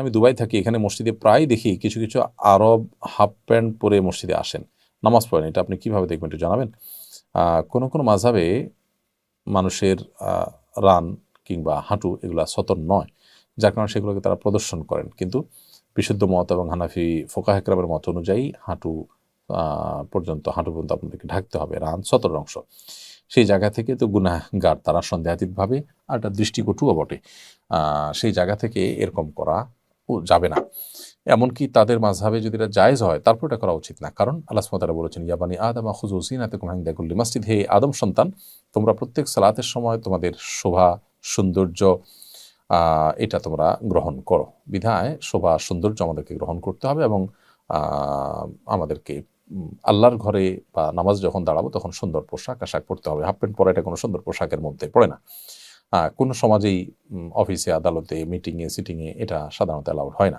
আমি দুবাই থাকি, এখানে মসজিদে প্রায় দেখি কিছু কিছু আরব হাফ প্যান্ট পরে মসজিদে আসেন, নামাজ পড়েন। এটা আপনি কিভাবে দেখবেন একটু জানাবেন? কোনো কোনো মাযহাবে মানুষের রান কিংবা হাঁটু এগুলা সতর নয়, যার কারণে সেগুলোকে তারা প্রদর্শন করেন। কিন্তু বিশুদ্ধ মত এবং হানাফি ফোকাহে কেরামের মত অনুযায়ী হাঁটু পর্যন্ত আপনাদেরকে ঢাকতে হবে, রান সতর অংশ। সেই জায়গা থেকে তো গুনাহগার তারা সন্দেহাতীতভাবে, আর এটা দৃষ্টিকটুও বটে। সেই জায়গা থেকে এরকম করা যাবে না। এমনকি তাদের মাযহাবে যদি এটা জায়েজ হয় তারপর এটা করা উচিত না। কারণ আল্লাহ সুবহানাহু ওয়া তাআলা বলেছেন, ইয়া বানি আদম খুযু যিনাতাকুম ইনদা কুল্লি মাসজিদ, হে আদম সন্তান, তোমরা প্রত্যেক সালাতের সময় তোমাদের শোভা সৌন্দর্য এটা তোমরা গ্রহণ করো। বিধায় শোভা সৌন্দর্য আমাদেরকে গ্রহণ করতে হবে এবং আমাদেরকে আল্লাহর ঘরে বা নামাজ যখন দাঁড়াবো তখন সুন্দর পোশাক আশাক পরতে হবে। হাফ প্যান্ট পরা এটা কোনো সুন্দর পোশাকের মধ্যে পড়ে না। কোনো সমাজেই অফিসে, আদালতে, মিটিংয়ে, সিটিংয়ে এটা সাধারণত অ্যালাউড হয় না।